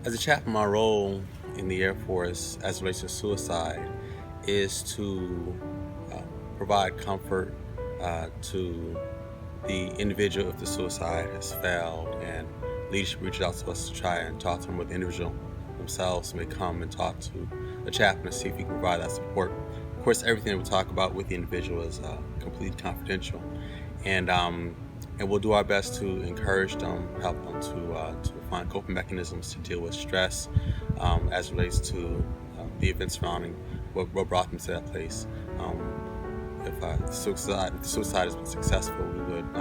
As a chaplain, my role in the Air Force as it relates to suicide is to uh, provide comfort to the individual if the suicide has failed, and leadership reaches out to us to try and talk to them with the individual themselves may come and talk to a chaplain to see if we can provide that support. Of course, everything that we talk about with the individual is completely confidential, and um, and we'll do our best to encourage them, help them to find coping mechanisms to deal with stress as it relates to the events surrounding what brought them to that place. If the suicide has been successful, we would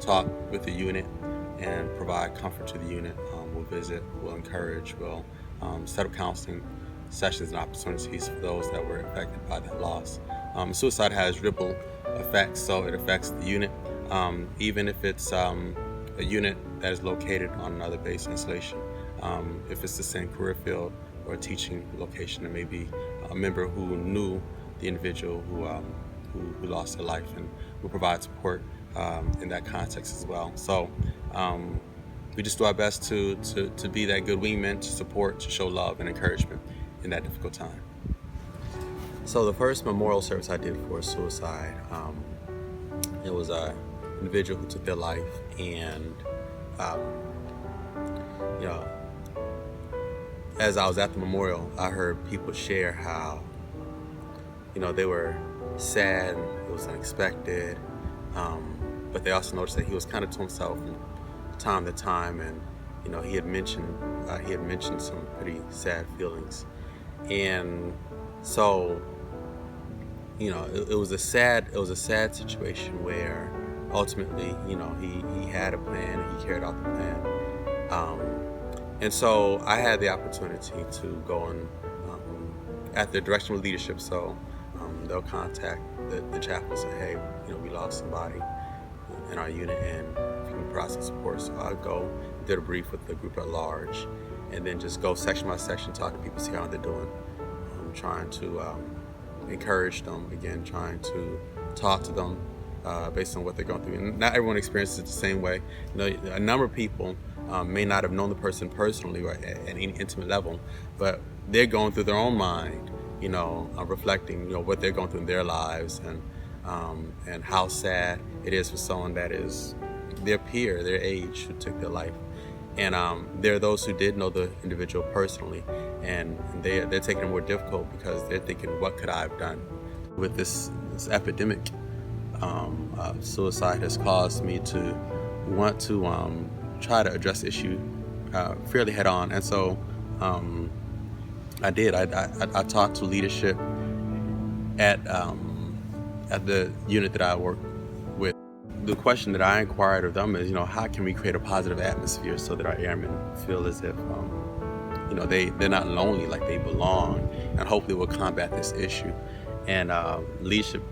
talk with the unit and provide comfort to the unit. We'll visit, we'll encourage, we'll set up counseling sessions and opportunities for those that were affected by that loss. Suicide has ripple effects, so it affects the unit, even if it's a unit that is located on another base installation. If it's the same career field or a teaching location, it may be a member who knew the individual who lost their life, and will provide support in that context as well. So we just do our best to be that good wingman, to support, to show love and encouragement in that difficult time. So the first memorial service I did for suicide, it was a individual who took their life, and um, you know, as I was at the memorial, I heard people share how they were sad, it was unexpected, but they also noticed that he was kind of to himself from time to time, and he had mentioned some pretty sad feelings, and so it was a sad situation where ultimately he had a plan and he carried out the plan, and so I had the opportunity to go and at the direction of leadership. So they'll contact the chaplain and say, hey, we lost somebody in our unit and if you can provide support. So I'll go, did a brief with the group at large, and then just go section by section, talk to people, see how they're doing, trying to encourage them, again, trying to talk to them based on what they're going through. And not everyone experiences it the same way. A number of people may not have known the person personally or at any intimate level, but they're going through their own mind, reflecting, what they're going through in their lives, and how sad it is for someone that is their peer, their age, who took their life. And there are those who did know the individual personally, and they're taking it more difficult because they're thinking, what could I have done? With this epidemic, suicide has caused me to want to try to address the issue fairly head on. And so I did. I talked to leadership at the unit that I work with. The question that I inquired of them is, how can we create a positive atmosphere so that our airmen feel as if, they're not lonely, like they belong, and hopefully we'll combat this issue. And leadership,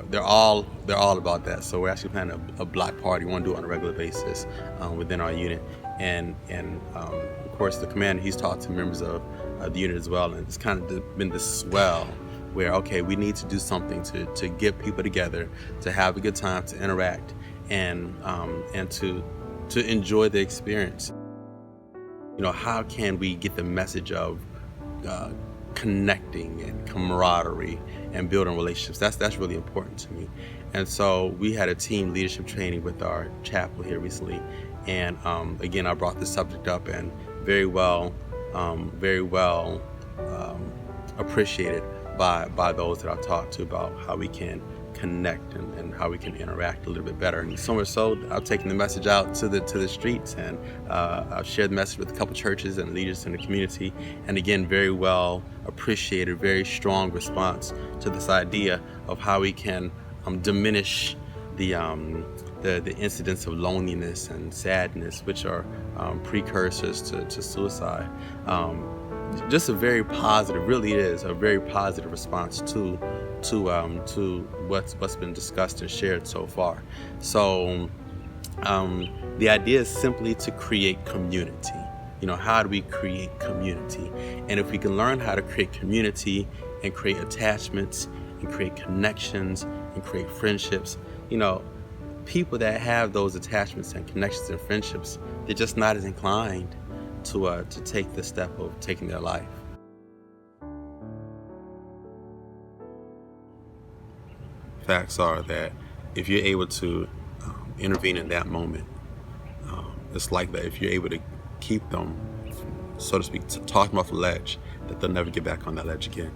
they're all about that. So we're actually planning a block party. We want to do it on a regular basis within our unit. And of course, the commander, he's talked to members of the unit as well, and it's kind of been this swell where, okay, we need to do something to get people together, to have a good time, to interact, and to enjoy the experience. How can we get the message of connecting and camaraderie and building relationships? That's really important to me. And so we had a team leadership training with our chapel here recently, and again, I brought this subject up, and very well appreciated by those that I've talked to about how we can connect and how we can interact a little bit better. And so much so, I've taken the message out to the streets, and I've shared the message with a couple churches and leaders in the community. And again, very well appreciated, very strong response to this idea of how we can diminish the incidence of loneliness and sadness, which are precursors to suicide. Just a very positive, really is a very positive response to what's been discussed and shared so far. So the idea is simply to create community. How do we create community? And if we can learn how to create community and create attachments and create connections and create friendships, people that have those attachments and connections and friendships, they're just not as inclined to take the step of taking their life. Facts are that if you're able to intervene in that moment, it's like that if you're able to keep them, so to speak, talk them off the ledge, that they'll never get back on that ledge again.